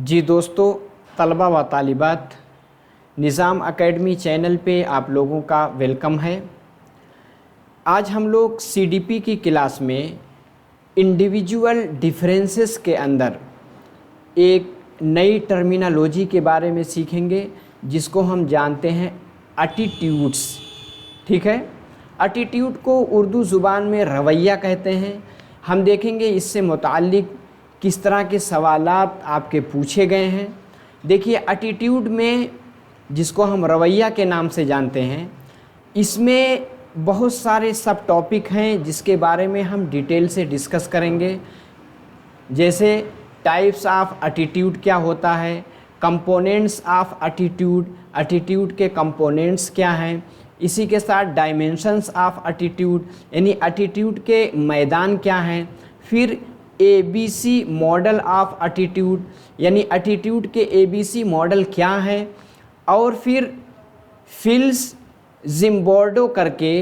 जी दोस्तों, तलबा व तालिबात, निज़ाम अकेडमी चैनल पे आप लोगों का वेलकम है। आज हम लोग सीडीपी की क्लास में इंडिविजुअल डिफरेंसेस के अंदर एक नई टर्मिनोलॉजी के बारे में सीखेंगे जिसको हम जानते हैं एटीट्यूड्स। ठीक है, एटीट्यूड को उर्दू ज़ुबान में रवैया कहते हैं। हम देखेंगे इससे मुताल्लिक़ किस तरह के सवालात आपके पूछे गए हैं। देखिए, एटीट्यूड में जिसको हम रवैया के नाम से जानते हैं, इसमें बहुत सारे सब टॉपिक हैं जिसके बारे में हम डिटेल से डिस्कस करेंगे। जैसे टाइप्स ऑफ एटीट्यूड क्या होता है, कंपोनेंट्स ऑफ एटीट्यूड, एटीट्यूड के कंपोनेंट्स क्या हैं, इसी के साथ डायमेंशंस ऑफ एटीट्यूड यानी एटीट्यूड के मैदान क्या हैं, फिर एबीसी मॉडल ऑफ एटीट्यूड यानी एटीट्यूड के एबीसी मॉडल क्या हैं, और फिर फिल्स जिम्बोर्डो करके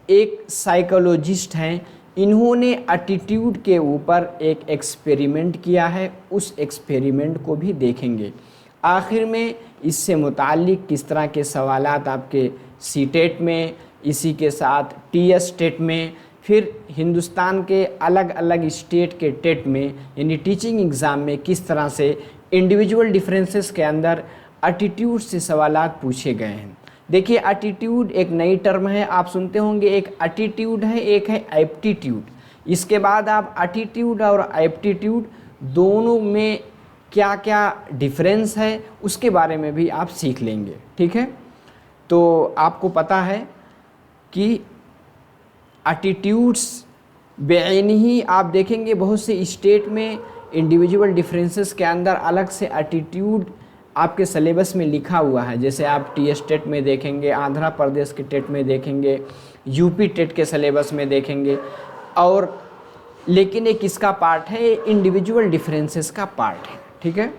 एक साइकोलॉजिस्ट हैं, इन्होंने एटीट्यूड के ऊपर एक एक्सपेरिमेंट किया है। उस एक्सपेरिमेंट को भी देखेंगे। आखिर में इससे मुताल्लिक़ किस तरह के सवालात आपके सीटेट में, इसी के साथ टीएस टेट में, फिर हिंदुस्तान के अलग अलग स्टेट के टेट में यानी टीचिंग एग्ज़ाम में किस तरह से इंडिविजुअल डिफरेंसेस के अंदर एटीट्यूड से सवालात पूछे गए हैं। देखिए, एटीट्यूड एक नई टर्म है, आप सुनते होंगे। एक एटीट्यूड है, एक है एप्टीट्यूड। इसके बाद आप एटीट्यूड और एप्टीट्यूड दोनों में क्या क्या डिफरेंस है उसके बारे में भी आप सीख लेंगे। ठीक है, तो आपको पता है कि एटीट्यूड्स बेन ही आप देखेंगे बहुत से स्टेट में इंडिविजुअल डिफरेंसेस के अंदर अलग से एटीट्यूड आपके सिलेबस में लिखा हुआ है। जैसे आप टीएस टेट में देखेंगे, आंध्र प्रदेश के टेट में देखेंगे, यूपी टेट के सिलेबस में देखेंगे। और लेकिन एक किसका पार्ट है, इंडिविजुअल डिफरेंसेस का पार्ट है। ठीक है,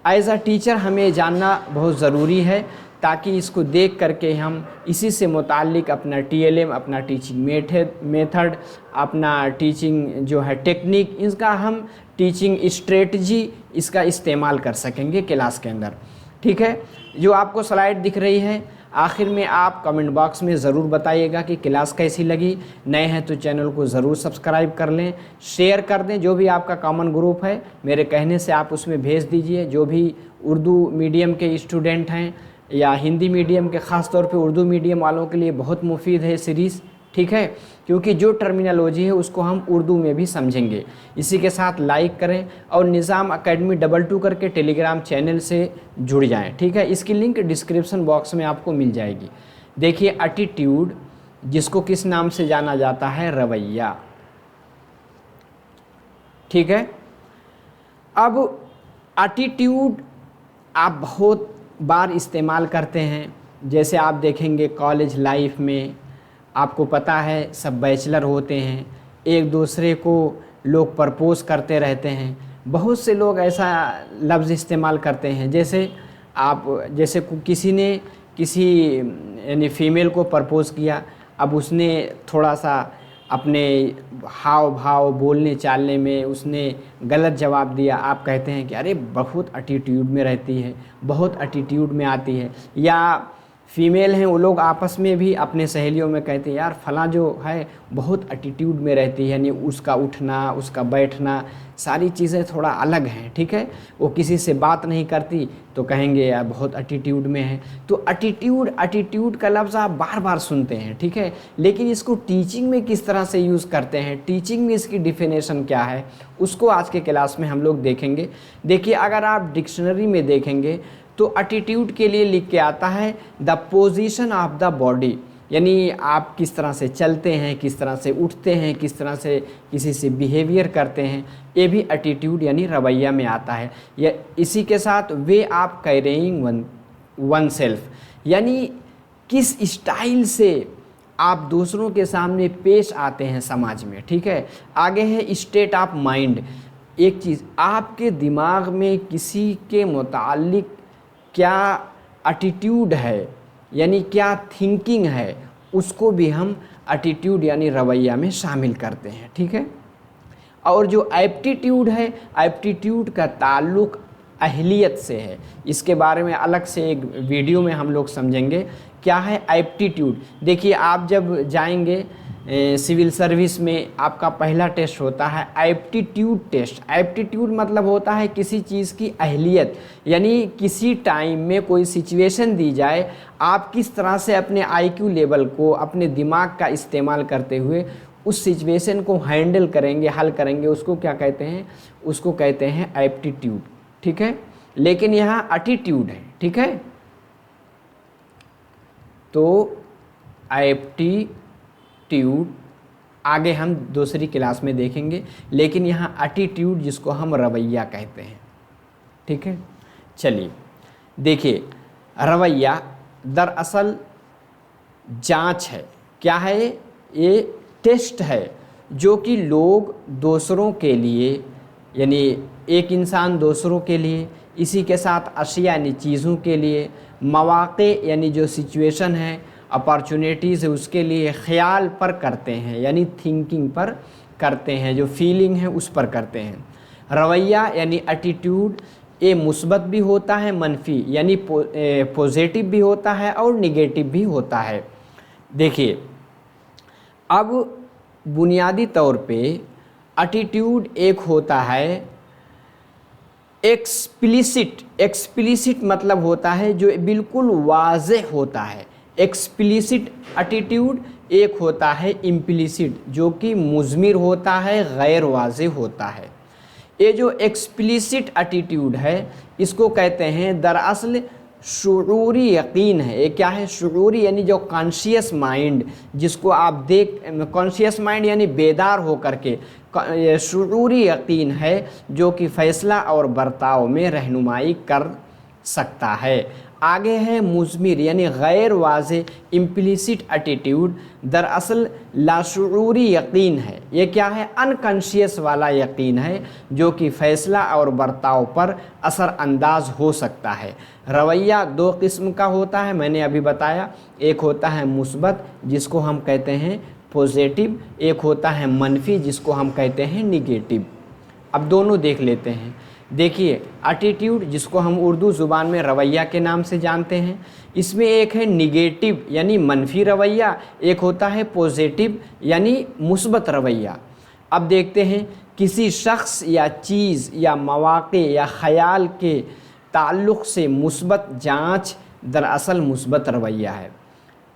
एज अ टीचर हमें जानना बहुत ज़रूरी है ताकि इसको देख करके हम इसी से मुताल्लिक़ अपना टीएलएम, अपना टीचिंग मेथड, अपना टीचिंग जो है टेक्निक, इसका हम टीचिंग स्ट्रेटजी इसका इस्तेमाल कर सकेंगे क्लास के अंदर। ठीक है, जो आपको स्लाइड दिख रही है, आखिर में आप कमेंट बॉक्स में ज़रूर बताइएगा कि क्लास कैसी लगी। नए हैं तो चैनल को ज़रूर सब्सक्राइब कर लें, शेयर कर दें। जो भी आपका कॉमन ग्रुप है, मेरे कहने से आप उसमें भेज दीजिए। जो भी उर्दू मीडियम के स्टूडेंट हैं या हिंदी मीडियम के, ख़ास तौर पे उर्दू मीडियम वालों के लिए बहुत मुफीद है सीरीज़। ठीक है, क्योंकि जो टर्मिनोलॉजी है उसको हम उर्दू में भी समझेंगे। इसी के साथ लाइक करें और निज़ाम अकेडमी 22 करके टेलीग्राम चैनल से जुड़ जाएं। ठीक है, इसकी लिंक डिस्क्रिप्शन बॉक्स में आपको मिल जाएगी। देखिए, एटीट्यूड जिसको किस नाम से जाना जाता है, रवैया। ठीक है, अब एटीट्यूड आप बहुत बार इस्तेमाल करते हैं। जैसे आप देखेंगे कॉलेज लाइफ में, आपको पता है सब बैचलर होते हैं, एक दूसरे को लोग प्रपोज़ करते रहते हैं। बहुत से लोग ऐसा लफ्ज़ इस्तेमाल करते हैं, जैसे किसी ने किसी यानी फ़ीमेल को प्रपोज़ किया, अब उसने थोड़ा सा अपने हाव भाव बोलने चालने में उसने गलत जवाब दिया। आप कहते हैं कि अरे बहुत एटीट्यूड में रहती है, बहुत एटीट्यूड में आती है। या फीमेल हैं, वो लोग आपस में भी अपने सहेलियों में कहते हैं यार फलां जो है बहुत एटीट्यूड में रहती है, यानी उसका उठना, उसका बैठना, सारी चीज़ें थोड़ा अलग हैं। ठीक है, वो किसी से बात नहीं करती तो कहेंगे यार बहुत एटीट्यूड में है। तो एटीट्यूड का लफ्ज़ आप बार बार सुनते हैं। ठीक है, लेकिन इसको टीचिंग में किस तरह से यूज़ करते हैं, टीचिंग में इसकी डिफिनेशन क्या है, उसको आज के क्लास में हम लोग देखेंगे। देखिए, अगर आप डिक्शनरी में देखेंगे तो एटीट्यूड के लिए लिख के आता है the position of the body, यानी आप किस तरह से चलते हैं, किस तरह से उठते हैं, किस तरह से किसी से बिहेवियर करते हैं, ये भी एटीट्यूड यानी रवैया में आता है। या इसी के साथ way of carrying one self, यानी किस स्टाइल से आप दूसरों के सामने पेश आते हैं समाज में। ठीक है, आगे है स्टेट ऑफ माइंड। एक चीज़, आपके दिमाग में किसी के मुताल्लिक़ क्या एटीट्यूड है, यानी क्या थिंकिंग है, उसको भी हम एटीट्यूड यानी रवैया में शामिल करते हैं। ठीक है, और जो एप्टीट्यूड है, एप्टीट्यूड का ताल्लुक़ अहलियत से है। इसके बारे में अलग से एक वीडियो में हम लोग समझेंगे क्या है एप्टीट्यूड। देखिए, आप जब जाएंगे सिविल सर्विस में आपका पहला टेस्ट होता है एप्टीट्यूड टेस्ट। एप्टीट्यूड मतलब होता है किसी चीज़ की अहलियत, यानी किसी टाइम में कोई सिचुएशन दी जाए, आप किस तरह से अपने आईक्यू लेवल को, अपने दिमाग का इस्तेमाल करते हुए उस सिचुएशन को हैंडल करेंगे, हल करेंगे, उसको क्या कहते हैं, उसको कहते हैं एप्टीट्यूड। ठीक है, लेकिन यहाँ एटीट्यूड है। ठीक है, तो एप्टीट्यूड आगे हम दूसरी क्लास में देखेंगे, लेकिन यहाँ एटीट्यूड जिसको हम रवैया कहते हैं। ठीक है, चलिए देखिए, रवैया दरअसल जांच है। क्या है ये? टेस्ट है जो कि लोग दूसरों के लिए, यानी एक इंसान दूसरों के लिए, इसी के साथ अशिया यानी चीज़ों के लिए, मौक़े यानी जो सिचुएशन है, अपॉर्चुनिटीज़ है उसके लिए, ख़्याल पर करते हैं यानी थिंकिंग पर करते हैं, जो फीलिंग है उस पर करते हैं। रवैया यानी एटीट्यूड ये मुस्बत भी होता है, मनफी यानी पॉजिटिव भी होता है और निगेटिव भी होता है। देखिए, अब बुनियादी तौर पे एटीट्यूड एक होता है एक्सप्लिसिट। एक्सप्लिसिट मतलब होता है जो बिल्कुल वाज़ेह होता है। एक्सप्लिसिट एटीट्यूड एक होता है इम्प्लिसिट, जो कि मुज़मिर होता है, गैर वाज़ेह होता है। ये जो एक्सप्लिसिट एटीट्यूड है इसको कहते हैं दरअसल शुऊरी यकीन है। ये क्या है? शुऊरी यानी जो कॉन्शियस माइंड, जिसको आप कॉन्शियस माइंड यानी बेदार होकर के शुऊरी यकीन है जो कि फ़ैसला और बर्ताव में रहनुमाई कर सकता है। आगे है मुज़मिर यानी गैर वाज़ेह इम्प्लिसिट एटीट्यूड, दरअसल लाशूरी यकीन है। ये क्या है? अनकॉन्शियस वाला यकीन है जो कि फ़ैसला और बर्ताव पर असरअंदाज हो सकता है। रवैया दो किस्म का होता है, मैंने अभी बताया। एक होता है मुस्बत जिसको हम कहते हैं पॉजिटिव, एक होता है मनफी जिसको हम कहते हैं निगेटिव। अब दोनों देख लेते हैं। देखिए, एटीट्यूड जिसको हम उर्दू ज़ुबान में रवैया के नाम से जानते हैं, इसमें एक है निगेटिव यानी मनफी रवैया, एक होता है पॉजिटिव यानी मुस्बत रवैया। अब देखते हैं किसी शख्स या चीज़ या मौक़े या ख़याल के ताल्लुक़ से मुस्बत जांच दरअसल मुस्बत रवैया है।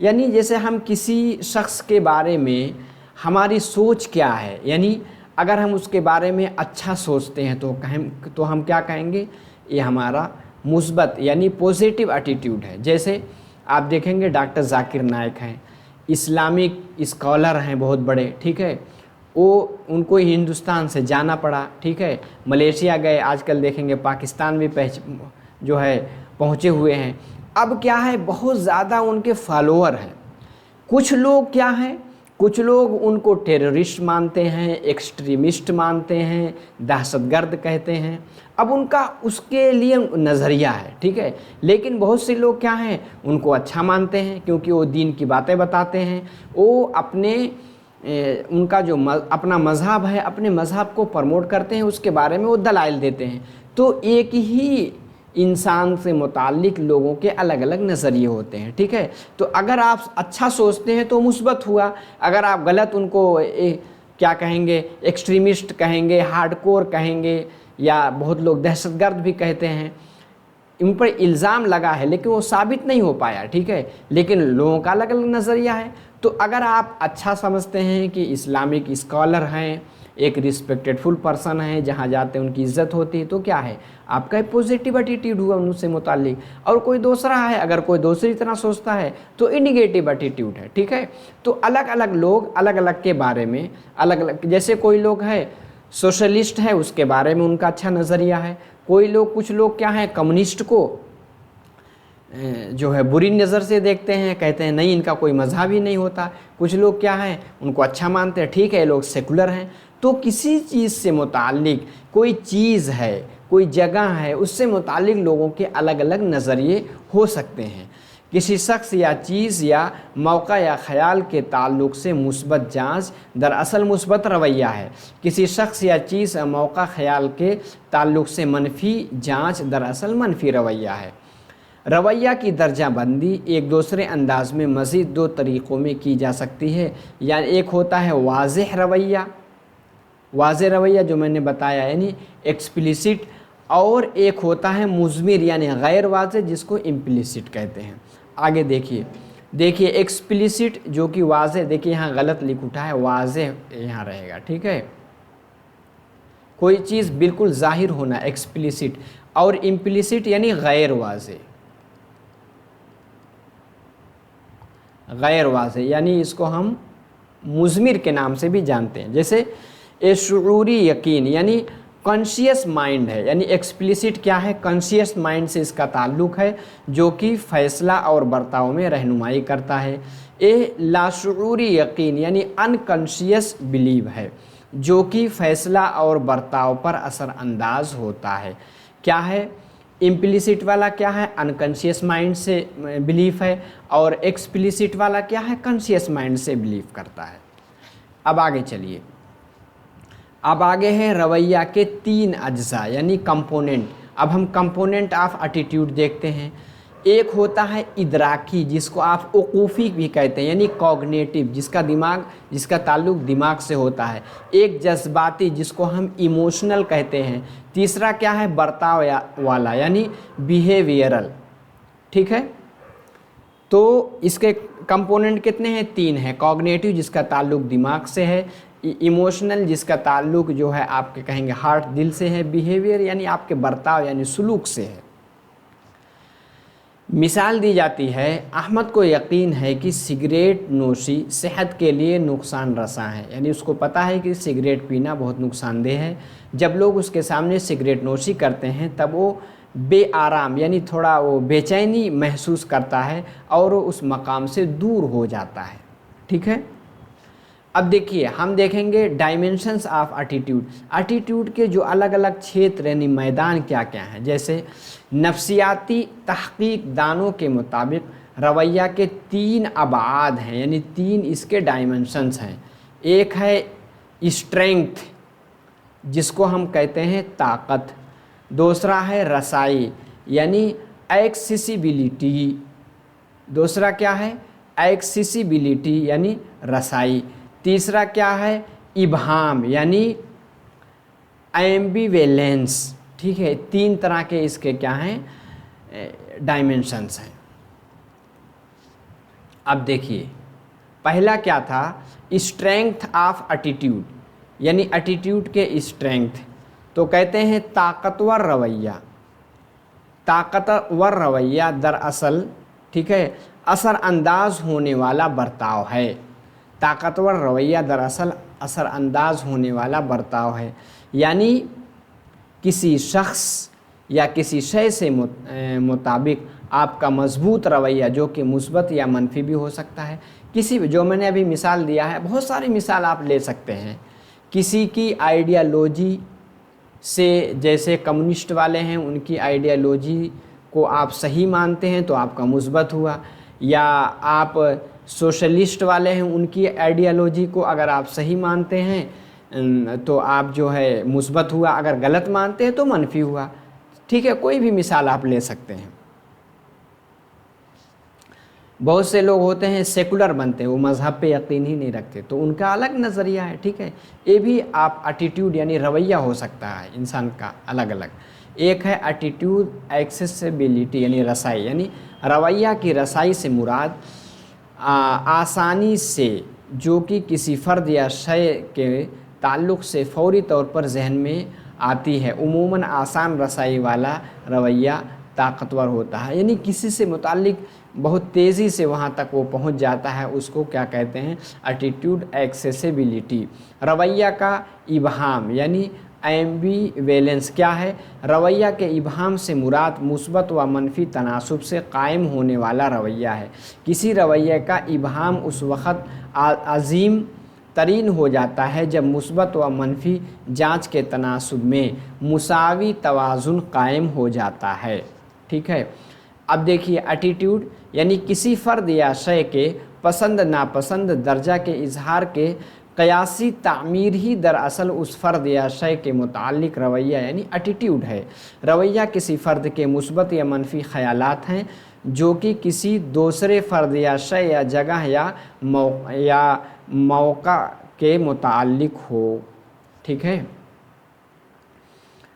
यानी जैसे हम किसी शख्स के बारे में हमारी सोच क्या है, यानी अगर हम उसके बारे में अच्छा सोचते हैं तो हम क्या कहेंगे? ये हमारा मुस्बत यानी पॉजिटिव एटीट्यूड है। जैसे आप देखेंगे डॉक्टर जाकिर नाइक हैं, इस्लामिक स्कॉलर हैं बहुत बड़े, ठीक है, वो उनको हिंदुस्तान से जाना पड़ा, ठीक है, मलेशिया गए, आजकल देखेंगे पाकिस्तान भी जो है पहुँचे हुए हैं। अब क्या है, बहुत ज़्यादा उनके फॉलोअर हैं। कुछ लोग क्या हैं, कुछ लोग उनको टेररिस्ट मानते हैं, एक्सट्रीमिस्ट मानते हैं, दहशतगर्द कहते हैं। अब उनका उसके लिए नज़रिया है, ठीक है, लेकिन बहुत से लोग क्या हैं, उनको अच्छा मानते हैं क्योंकि वो दीन की बातें बताते हैं। वो उनका जो अपना मज़हब है, अपने मज़हब को प्रमोट करते हैं, उसके बारे में वो दलाइल देते हैं। तो एक ही इंसान से मुताल्लिक लोगों के अलग अलग नज़रिए होते हैं, ठीक है। तो अगर आप अच्छा सोचते हैं तो मुस्बत हुआ, अगर आप गलत उनको क्या कहेंगे, एक्सट्रीमिस्ट कहेंगे, हार्डकोर कहेंगे, या बहुत लोग दहशतगर्द भी कहते हैं, उन पर इल्ज़ाम लगा है लेकिन वो साबित नहीं हो पाया, ठीक है, लेकिन लोगों का अलग अलग नज़रिया है। तो अगर आप अच्छा समझते हैं कि इस्लामिक स्कॉलर हैं, एक रिस्पेक्टेडफुल पर्सन है, जहाँ जाते हैं उनकी इज़्ज़त होती है, तो क्या है, आपका एक पॉजिटिव एटीट्यूड हुआ उनसे मुताल्लिक। और कोई दूसरा है, अगर कोई दूसरी तरह सोचता है तो ये निगेटिव एटीट्यूड है, ठीक है। तो अलग अलग लोग अलग अलग के बारे में अलग अलग, जैसे कोई लोग है सोशलिस्ट है, उसके बारे में उनका अच्छा नज़रिया है। कोई लोग, कुछ लोग क्या है, कम्युनिस्ट को जो है बुरी नज़र से देखते हैं, कहते हैं नहीं इनका कोई मज़हब ही नहीं होता। कुछ लोग क्या हैं, उनको अच्छा मानते हैं, ठीक है, ये लोग सेकुलर हैं। तो किसी चीज़ से मुताल्लिक, कोई चीज़ है, कोई जगह है, उससे मुताल्लिक लोगों के अलग अलग नज़रिए हो सकते हैं। किसी शख्स या चीज़ या मौका या ख्याल के ताल्लुक़ से मुस्बत जांच दरअसल मुस्बत रवैया है। किसी शख्स या चीज़ या मौका ख्याल के ताल्लुक़ से मनफी जांच दरअसल मनफी रवैया है। रवैया की दर्जाबंदी एक दूसरे अंदाज में मज़ीद दो तरीक़ों में की जा सकती है। यानी एक होता है वाज़ेह रवैया, वाज़ेह रवैया जो मैंने बताया यानी एक्सप्लिसिट, और एक होता है मुज़मिर यानी गैर वाज़ेह जिसको इम्प्लिसिट कहते हैं। आगे देखिए एक्सप्लिसिट जो कि वाज़ेह, देखिए यहाँ गलत लिख उठा है, वाज़ेह यहाँ रहेगा, ठीक है। कोई चीज़ बिल्कुल ज़ाहिर होना एक्सप्लिसिट, और इम्प्लिसिट यानी गैर वाज़ेह, गैर वाज़ेह यानी इसको हम मुज़मिर के नाम से भी जानते हैं। जैसे शुऊरी यकीन यानी कॉन्शियस माइंड है, यानी एक्सप्लिसिट क्या है, कॉन्शियस माइंड से इसका ताल्लुक़ है जो कि फ़ैसला और बर्ताव में रहनुमाई करता है। लाशऊरी यकीन यानी अनकॉन्शियस बिलीव है जो कि फ़ैसला और बर्ताव पर असरअंदाज होता है। क्या है इम्प्लिसिट वाला, क्या है अनकॉन्शियस माइंड से बिलीफ है, और एक्सप्लिसिट वाला क्या है कॉन्शियस माइंड से बिलीव करता है। अब आगे चलिए, अब आगे है रवैया के तीन अज्जा यानी कंपोनेंट। अब हम कंपोनेंट ऑफ एटीट्यूड देखते हैं। एक होता है इदराकी जिसको आप उकूफ़ी भी कहते हैं यानी कॉग्निटिव, जिसका ताल्लुक़ दिमाग से होता है। एक जज्बाती जिसको हम इमोशनल कहते हैं। तीसरा क्या है बर्ताव वाला यानी बिहेवियरल, ठीक है। तो इसके कंपोनेंट कितने हैं, तीन हैं। कॉग्निटिव जिसका ताल्लुक़ दिमाग से है, इमोशनल जिसका ताल्लुक़ जो है आपके कहेंगे हार्ट दिल से है, बिहेवियर यानी आपके बर्ताव यानी सुलूक से है। मिसाल दी जाती है, अहमद को यकीन है कि सिगरेट नोशी सेहत के लिए नुकसान रसा है, यानी उसको पता है कि सिगरेट पीना बहुत नुकसानदेह है। जब लोग उसके सामने सिगरेट नोशी करते हैं तब वो बेआराम यानी थोड़ा वो बेचैनी महसूस करता है और वो उस मकाम से दूर हो जाता है, ठीक है। अब देखिए हम देखेंगे डायमेंशंस ऑफ एटीट्यूड। एटीट्यूड के जो अलग अलग क्षेत्र यानी मैदान क्या क्या हैं। जैसे नफ्सियाती तहकीक दानों के मुताबिक रवैया के तीन अबाद हैं यानी तीन इसके डायमेंशंस हैं। एक है स्ट्रेंथ जिसको हम कहते हैं ताकत, दूसरा है रसाई यानी एक्सेसिबिलिटी, दूसरा क्या है एक्सेसिबिलिटी यानी रसाई, तीसरा क्या है इबहाम यानी एम्बिवेलेंस, ठीक है। तीन तरह के इसके क्या हैं डायमेंशंस हैं। अब देखिए पहला क्या था स्ट्रेंथ ऑफ एटीट्यूड यानी एटीट्यूड के स्ट्रेंथ, तो कहते हैं ताकतवर रवैया। ताकतवर रवैया दरअसल, ठीक है, असरअंदाज होने वाला बर्ताव है। ताकतवर रवैया दरअसल असरअंदाज होने वाला बर्ताव है, यानी किसी शख्स या किसी शय से मुताबिक आपका मजबूत रवैया जो कि मुस्बत या मनफी भी हो सकता है। किसी भी, जो मैंने अभी मिसाल दिया है, बहुत सारी मिसाल आप ले सकते हैं। किसी की आइडियालॉजी से, जैसे कम्युनिस्ट वाले हैं, उनकी आइडियालॉजी को आप सही मानते हैं तो आपका मुस्बत हुआ, या आप सोशलिस्ट वाले हैं उनकी आइडियालॉजी को अगर आप सही मानते हैं तो आप जो है मुस्बत हुआ, अगर गलत मानते हैं तो मनफी हुआ, ठीक है। कोई भी मिसाल आप ले सकते हैं। बहुत से लोग होते हैं सेकुलर बनते हैं, वो मज़हब पे यकीन ही नहीं रखते, तो उनका अलग नज़रिया है, ठीक है। ये भी आप एटीट्यूड यानी रवैया हो सकता है इंसान का अलग अलग। एक है एटीट्यूड एक्सेसिबिलिटी यानी रसाई, यानी रवैया की रसाई से मुराद आसानी से जो कि किसी फ़र्द या शय के ताल्लुक़ से फ़ौरी तौर पर जहन में आती है। उमूमन आसान रसाई वाला रवैया ताकतवर होता है, यानी किसी से मुताल्लिक़ बहुत तेज़ी से वहाँ तक वो पहुँच जाता है, उसको क्या कहते हैं एटीट्यूड एक्सेसिबिलिटी। रवैया का इबहाम यानी एम्बिवेलेंस क्या है, रवैया के इबहाम से मुराद मुस्बत व मनफी तनासुब से कायम होने वाला रवैया है। किसी रवैये का इबहाम उस वक़्त अज़ीम तरीन हो जाता है जब मुस्बत व मनफी जांच के तनासुब में मुसावी तवाज़ुन कायम हो जाता है, ठीक है। अब देखिए एटीट्यूड यानी किसी फ़र्द या शय के पसंद नापसंद दर्जा के इजहार के क़यासी तामीर ही दरअसल उस फ़र्द या शय के मुताल्लिक़ रवैया यानी एटीट्यूड है। रवैया किसी फ़र्द के मुस्बत या मनफी ख़यालात हैं जो कि किसी दूसरे फ़र्द या शय या जगह या मौका के मुताल्लिक़ हो। ठीक है।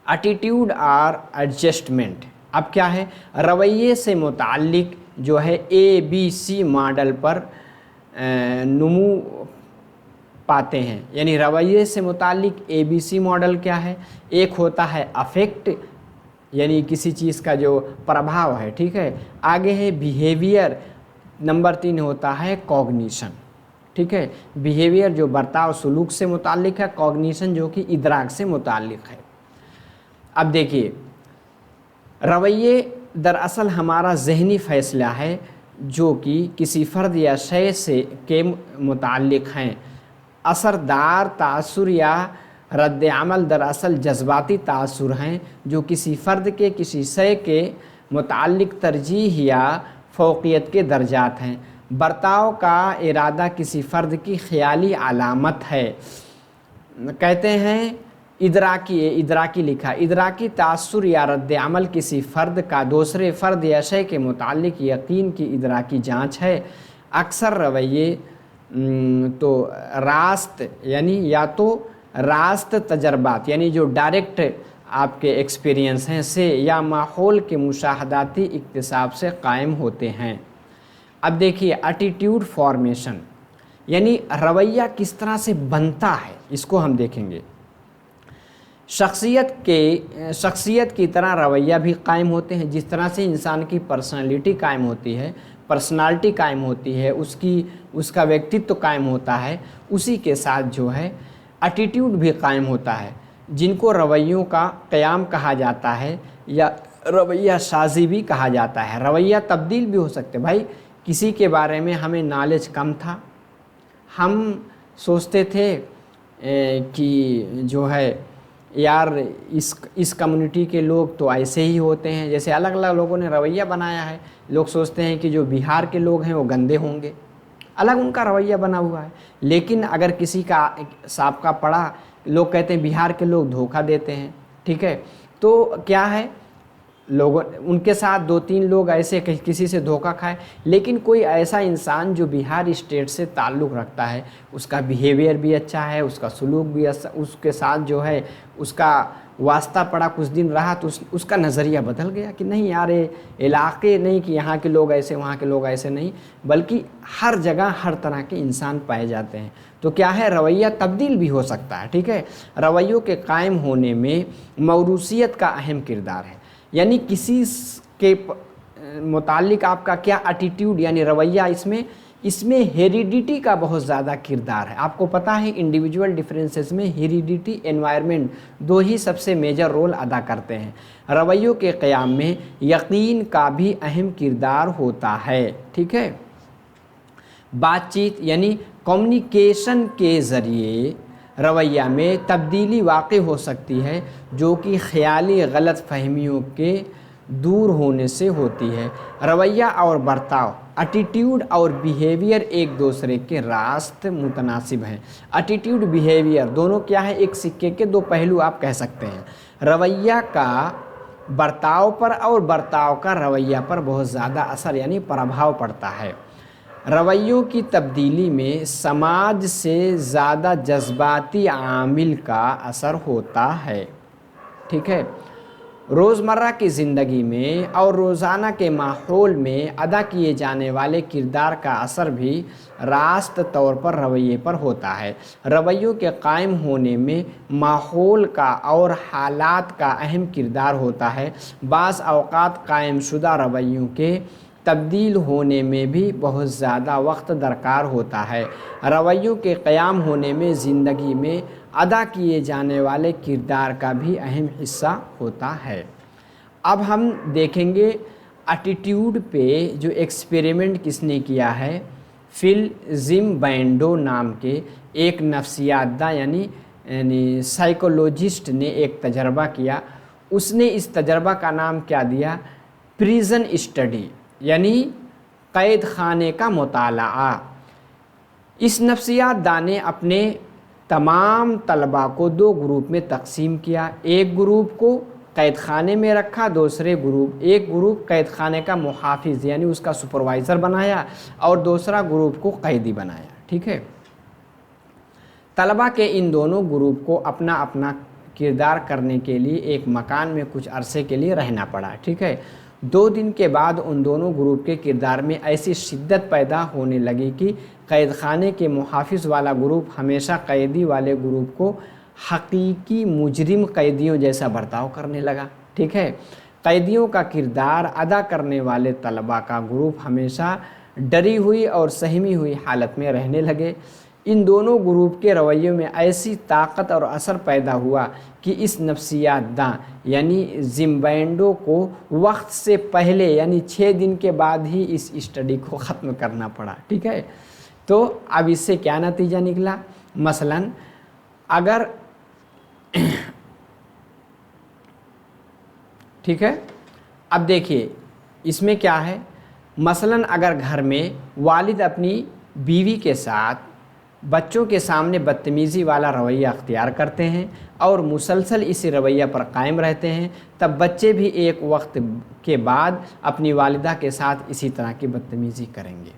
एटीट्यूड और एडजस्टमेंट अब क्या है, रवैये से मुताल्लिक़ जो है ABC मॉडल पर नुमू पाते हैं। यानी रवैये से मुताल्लिक़ ABC मॉडल क्या है, एक होता है अफेक्ट यानी किसी चीज़ का जो प्रभाव है। ठीक है। आगे है बिहेवियर, नंबर 3 होता है कॉग्निशन। ठीक है। बिहेवियर जो बर्ताव सलूक से मुताल्लिक़ है, कॉग्निशन जो कि इदराक से मुताल्लिक़ है। अब देखिए रवैये दरअसल हमारा ज़हनी फ़ैसला है जो कि किसी फ़र्द या शय से के मुताल्लिक़ हैं। असरदार तासुर या रद्द अमल दरअसल जज्बाती तासुर हैं जो किसी फ़र्द के किसी शय के मुताल्लिक़ तरजीह या फ़ौक़ियत के दर्जात हैं। बर्ताव का इरादा किसी फ़र्द की ख़याली अलामत है। कहते हैं इदराकी लिखा, इदराकी तासुर या रद्द अमल किसी फ़र्द का दूसरे फ़र्द या शय के मुताल्लिक़ यकीन की इदराकी जाँच है। अक्सर रवैये तो रास्त यानी या तो रास्त तजर्बात यानी जो डायरेक्ट आपके एक्सपीरियंस हैं से या माहौल के मुशाहदाती इक्तिसाब से कायम होते हैं। अब देखिए एटीट्यूड फॉर्मेशन यानी रवैया किस तरह से बनता है, इसको हम देखेंगे। शख्सियत की तरह रवैया भी कायम होते हैं। जिस तरह से इंसान की पर्सनालिटी कायम होती है, पर्सनालिटी कायम होती है, उसका व्यक्तित्व कायम होता है, उसी के साथ जो है एटीट्यूड भी कायम होता है, जिनको रवैयों का क़याम कहा जाता है या रवैया साजी भी कहा जाता है। रवैया तब्दील भी हो सकते। भाई किसी के बारे में हमें नॉलेज कम था, हम सोचते थे कि जो है यार इस कम्युनिटी के लोग तो ऐसे ही होते हैं। जैसे अलग अलग लोगों ने रवैया बनाया है। लोग सोचते हैं कि जो बिहार के लोग हैं वो गंदे होंगे, अलग उनका रवैया बना हुआ है। लेकिन अगर किसी का साबका पढ़ा, लोग कहते हैं बिहार के लोग धोखा देते हैं। ठीक है। तो क्या है, लोगों उनके साथ 2-3 लोग ऐसे किसी से धोखा खाए, लेकिन कोई ऐसा इंसान जो बिहार स्टेट से ताल्लुक़ रखता है, उसका बिहेवियर भी अच्छा है, उसका सलूक भी अच्छा, उसके साथ जो है उसका वास्ता पड़ा, कुछ दिन रहा तो उसका नज़रिया बदल गया कि नहीं यार ये इलाके नहीं कि यहाँ के लोग ऐसे वहाँ के लोग ऐसे नहीं, बल्कि हर जगह हर तरह के इंसान पाए जाते हैं। तो क्या है, रवैया तब्दील भी हो सकता है। ठीक है। रवैयों के कायम होने में मौरूसियत का अहम किरदार है। यानी किसी के मुताल्लिक़ आपका क्या एटीट्यूड यानी रवैया, इसमें हेरिडिटी का बहुत ज़्यादा किरदार है। आपको पता है इंडिविजुअल डिफरेंसेस में हेरिडिटी, एनवायरनमेंट 2 ही सबसे मेजर रोल अदा करते हैं। रवैयों के क़याम में यकीन का भी अहम किरदार होता है। ठीक है। बातचीत यानी कम्युनिकेशन के ज़रिए रवैया में तब्दीली वाक़ हो सकती है जो कि ख़याली गलत फहमियों के दूर होने से होती है। रवैया और बर्ताव, एटीट्यूड और बिहेवियर एक दूसरे के रास्त मुतनासिब हैं। एटीट्यूड बिहेवियर दोनों क्या है, एक सिक्के के 2 पहलू आप कह सकते हैं। रवैया का बर्ताव पर और बर्ताव का रवैया पर बहुत ज़्यादा असर यानी प्रभाव पड़ता है। रवैयों की तब्दीली में समाज से ज़्यादा जज्बाती आमिल का असर होता है। ठीक है। रोज़मर्रा की ज़िंदगी में और रोज़ाना के माहौल में अदा किए जाने वाले किरदार का असर भी रास्त तौर पर रवैये पर होता है। रवैयों के कायम होने में माहौल का और हालात का अहम किरदार होता है। बाज़ औक़ात कायमशुदा रवैयों के तब्दील होने में भी बहुत ज़्यादा वक्त दरकार होता है। रवैयों के क़याम होने में ज़िंदगी में अदा किए जाने वाले किरदार का भी अहम हिस्सा होता है। अब हम देखेंगे एटीट्यूड पे जो एक्सपेरिमेंट किसने किया है। फिल ज़िम्बैंडो नाम के एक नफ्सियातदा यानी साइकोलॉजिस्ट ने एक तजर्बा किया। उसने इस तजर्बा का नाम क्या दिया, प्रिजन स्टडी यानी कैद खाने का मुताला। इस नफ्सियात दान ने अपने तमाम तलबा को 2 ग्रुप में तकसीम किया। एक ग्रुप को कैद खाने में रखा, एक ग्रुप कैद खाने का मुहाफिज यानी उसका सुपरवाइज़र बनाया और दूसरा ग्रुप को कैदी बनाया। ठीक है, तलबा के इन दोनों ग्रुप को अपना अपना किरदार करने के लिए एक मकान में कुछ अरसे के लिए रहना पड़ा। ठीक है, 2 दिन के बाद उन दोनों ग्रुप के किरदार में ऐसी शिद्दत पैदा होने लगी कि कैद खाने के मुहाफिज वाला ग्रुप हमेशा कैदी वाले ग्रुप को हकीकी मुजरिम कैदियों जैसा बर्ताव करने लगा। ठीक है, कैदियों का किरदार अदा करने वाले तलबा का ग्रुप हमेशा डरी हुई और सहमी हुई हालत में रहने लगे। इन दोनों ग्रुप के रवैये में ऐसी ताकत और असर पैदा हुआ कि इस नफ्सियात दां यानी जिम्बैंडो को वक्त से पहले यानी 6 दिन के बाद ही इस स्टडी को ख़त्म करना पड़ा। ठीक है, तो अब इससे क्या नतीजा निकला? मसलन अगर ठीक है, अब देखिए इसमें क्या है। मसलन अगर घर में वालिद अपनी बीवी के साथ बच्चों के सामने बदतमीज़ी वाला रवैया अख्तियार करते हैं और मुसलसल इसी रवैया पर कायम रहते हैं, तब बच्चे भी एक वक्त के बाद अपनी वालिदा के साथ इसी तरह की बदतमीज़ी करेंगे।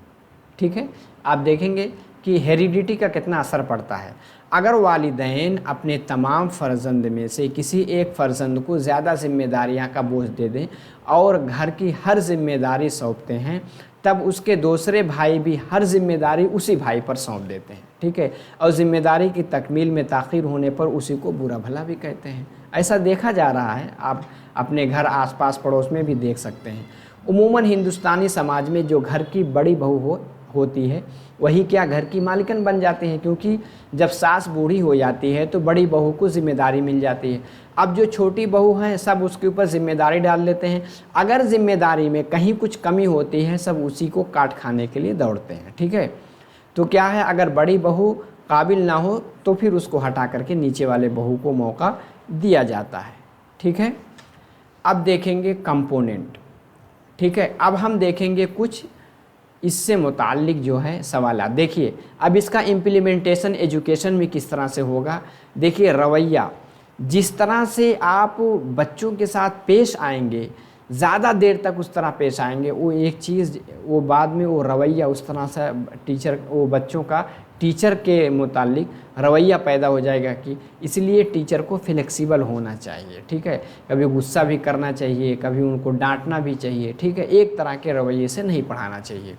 ठीक है, आप देखेंगे कि हेरिडिटी का कितना असर पड़ता है। अगर वालिदैन अपने तमाम फ़र्जंद में से किसी एक फ़र्जंद को ज़्यादा ज़िम्मेदारियाँ का बोझ दे दें और घर की हर ज़िम्मेदारी सौंपते हैं, तब उसके दूसरे भाई भी हर ज़िम्मेदारी उसी भाई पर सौंप देते हैं। ठीक है, और ज़िम्मेदारी की तकमील में ताख़ीर होने पर उसी को बुरा भला भी कहते हैं। ऐसा देखा जा रहा है, आप अपने घर आसपास पड़ोस में भी देख सकते हैं। उमूमन हिंदुस्तानी समाज में जो घर की बड़ी बहू होती है वही क्या घर की मालिकन बन जाते हैं, क्योंकि जब सास बूढ़ी हो जाती है तो बड़ी बहू को ज़िम्मेदारी मिल जाती है। अब जो छोटी बहू हैं सब उसके ऊपर ज़िम्मेदारी डाल लेते हैं। अगर ज़िम्मेदारी में कहीं कुछ कमी होती है सब उसी को काट खाने के लिए दौड़ते हैं। ठीक है, तो क्या है, अगर बड़ी बहू काबिल ना हो तो फिर उसको हटा करके नीचे वाले बहू को मौका दिया जाता है। ठीक है, अब देखेंगे कंपोनेंट। ठीक है, अब हम देखेंगे कुछ इससे मुताल्लिक जो है सवालात। देखिए अब इसका इम्प्लीमेंटेशन एजुकेशन में किस तरह से होगा। देखिए रवैया, जिस तरह से आप बच्चों के साथ पेश आएंगे, ज़्यादा देर तक उस तरह पेश आएंगे, वो एक चीज़ वो बाद में वो रवैया उस तरह से वो बच्चों का टीचर के मुताल्लिक रवैया पैदा हो जाएगा कि इसलिए टीचर को फ्लेक्सिबल होना चाहिए। ठीक है, कभी गुस्सा भी करना चाहिए, कभी उनको डांटना भी चाहिए। ठीक है, एक तरह के रवैये से नहीं पढ़ाना चाहिए।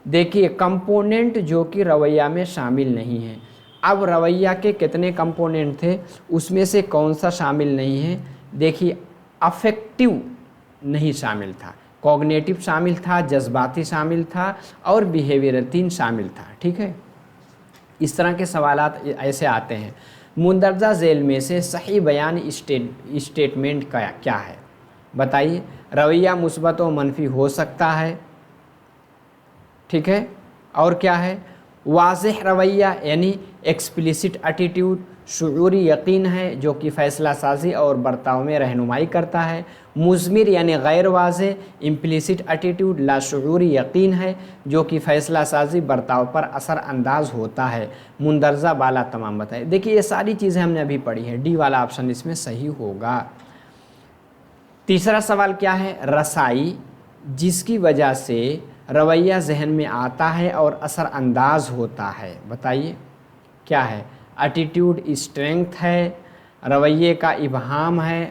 देखिए कंपोनेंट जो कि रवैया में शामिल नहीं है। अब रवैया के कितने कंपोनेंट थे, उसमें से कौन सा शामिल नहीं है। देखिए अफेक्टिव नहीं शामिल था, कॉग्निटिव शामिल था, जज्बाती शामिल था और बिहेवियरल 3 शामिल था। ठीक है, इस तरह के सवालात ऐसे आते हैं। मुंदरजा झेल में से सही बयान स्टेटमेंट का क्या है बताइए। रवैया मुस्बत और मनफी हो सकता है। ठीक है, और क्या है, वाज़ेह रवैया यानी एक्सप्लिसिट एटीट्यूड शुऊरी यकीन है जो कि फ़ैसला साजी और बर्ताव में रहनुमाई करता है। मुज़मिर यानी गैर वाज़ेह इम्प्लिसिट एटीट्यूड लाशूरी यकीन है जो कि फ़ैसला साजी बर्ताव पर असर अंदाज होता है। मुंदरजा बाला तमाम बताए। देखिए ये सारी चीज़ें हमने अभी पढ़ी है, डी वाला ऑप्शन इसमें सही होगा। तीसरा सवाल क्या है, रसाई जिसकी वजह से रवैया जहन में आता है और असर अंदाज होता है। बताइए क्या है। एटीट्यूड स्ट्रेंथ है, रवैये का इबहाम है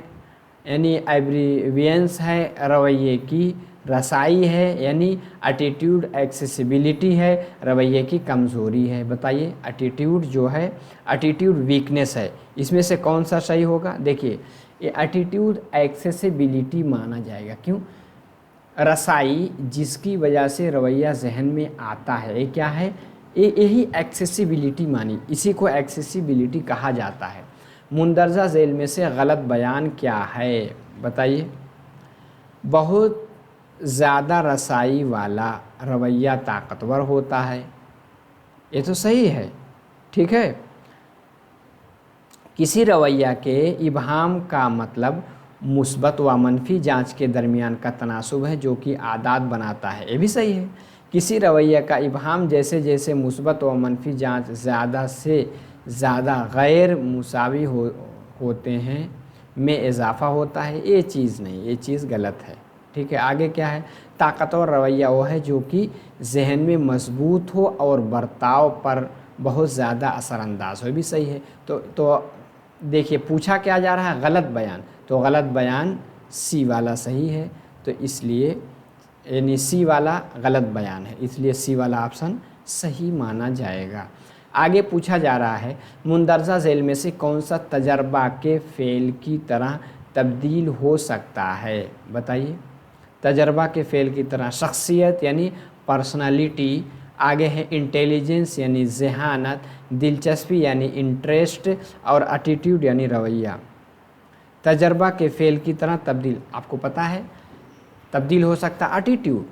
यानी एब्रीवियंस है, रवैये की रसाई है यानी एटीट्यूड एक्सेसिबिलिटी है, रवैये की कमज़ोरी है। बताइए एटीट्यूड जो है एटीट्यूड वीकनेस है, इसमें से कौन सा सही होगा। देखिए ये एटीट्यूड एक्सेसिबिलिटी माना जाएगा। क्यों, रसाई जिसकी वजह से रवैया जहन में आता है, ये क्या है, यही एक्सेसिबिलिटी मानी, इसी को एक्सेसिबिलिटी कहा जाता है। मुंदरजा झेल में से गलत बयान क्या है बताइए। बहुत ज़्यादा रसाई वाला रवैया ताकतवर होता है, ये तो सही है। ठीक है, किसी रवैया के इबहाम का मतलब मुस्बत व मनफी जांच के दरमियान का तनासुब है जो कि आदात बनाता है। ये भी सही है। किसी रवैया का इबहाम जैसे जैसे मुस्बत व मनफी जांच ज़्यादा से ज़्यादा गैर मुसावी होते हैं में इजाफ़ा होता है। ये चीज़ नहीं, ये चीज़ गलत है। ठीक है, आगे क्या है? ताकतवर रवैया वो है जो कि जहन में मजबूत हो और बर्ताव पर बहुत ज़्यादा असरानंदाज हो। ये भी सही है। तो देखिए पूछा क्या जा रहा है? गलत बयान। तो गलत बयान सी वाला सही है, तो इसलिए यानी सी वाला गलत बयान है, इसलिए सी वाला ऑप्शन सही माना जाएगा। आगे पूछा जा रहा है मुंदरजा झेल में से कौन सा तजर्बा के फ़ेल की तरह तब्दील हो सकता है? बताइए। तजर्बा के फ़ेल की तरह शख्सियत यानी पर्सनालिटी, आगे है इंटेलिजेंस यानी ज़हानत, दिलचस्पी यानी इंटरेस्ट, और एटीट्यूड यानी रवैया। तजर्बा के फ़ेल की तरह तब्दील, आपको पता है तब्दील हो सकता एटीट्यूड।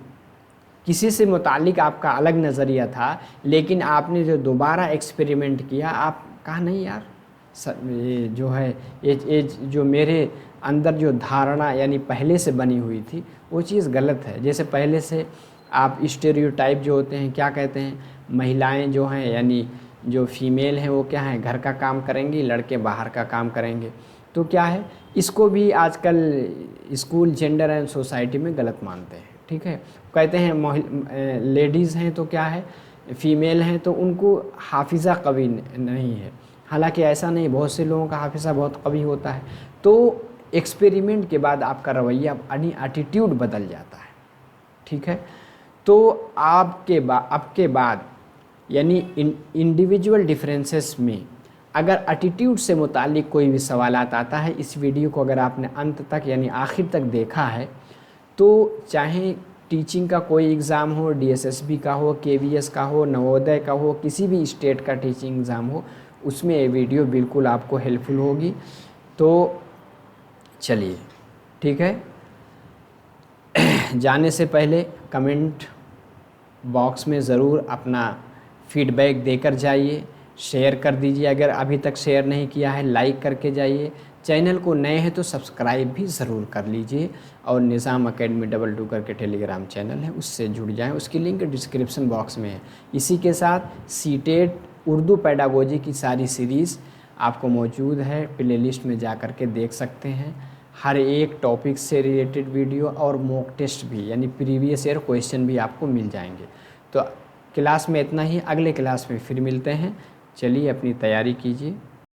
किसी से मुतालिक आपका अलग नज़रिया था, लेकिन आपने जो दोबारा एक्सपेरिमेंट किया, आप कहा नहीं यार ये जो है ये जो मेरे अंदर जो धारणा यानी पहले से बनी हुई थी वो चीज़ गलत है। जैसे पहले से आप स्टेरियोटाइप जो होते हैं, क्या कहते हैं, महिलाएं जो हैं यानी जो फीमेल हैं वो क्या है, घर का काम करेंगी, लड़के बाहर का काम करेंगे। तो क्या है, इसको भी आजकल स्कूल, जेंडर एंड सोसाइटी में गलत मानते हैं। ठीक है, कहते हैं लेडीज़ हैं तो क्या है, फ़ीमेल हैं तो उनको हाफिज़ा कवी नहीं है। हालांकि ऐसा नहीं, बहुत से लोगों का हाफिज़ा बहुत कवी होता है। तो एक्सपेरिमेंट के बाद आपका रवैया यानी एटीट्यूड बदल जाता है। ठीक है, तो आपके बाद यानी इंडिविजुअल डिफरेंसेस में अगर एटीट्यूड से मुतालिक कोई भी सवालात आता है, इस वीडियो को अगर आपने अंत तक यानी आखिर तक देखा है, तो चाहे टीचिंग का कोई एग्ज़ाम हो, डीएसएसबी का हो, केवीएस का हो, नवोदय का हो, किसी भी स्टेट का टीचिंग एग्ज़ाम हो, उसमें ये वीडियो बिल्कुल आपको हेल्पफुल होगी। तो चलिए, ठीक है, जाने से पहले कमेंट बॉक्स में ज़रूर अपना फीडबैक देकर जाइए, शेयर कर दीजिए, अगर अभी तक शेयर नहीं किया है लाइक करके जाइए, चैनल को नए हैं तो सब्सक्राइब भी ज़रूर कर लीजिए, और निज़ाम अकेडमी 22 करके टेलीग्राम चैनल है उससे जुड़ जाएं, उसकी लिंक डिस्क्रिप्शन बॉक्स में है। इसी के साथ सीटेट उर्दू पेडागोजी की सारी सीरीज़ आपको मौजूद है, प्लेलिस्ट में जा कर के देख सकते हैं। हर एक टॉपिक से रिलेटेड वीडियो और मॉक टेस्ट भी यानी प्रीवियस ईयर क्वेश्चन भी आपको मिल जाएंगे। तो क्लास में इतना ही, अगले क्लास में फिर मिलते हैं। चलिए अपनी तैयारी कीजिए।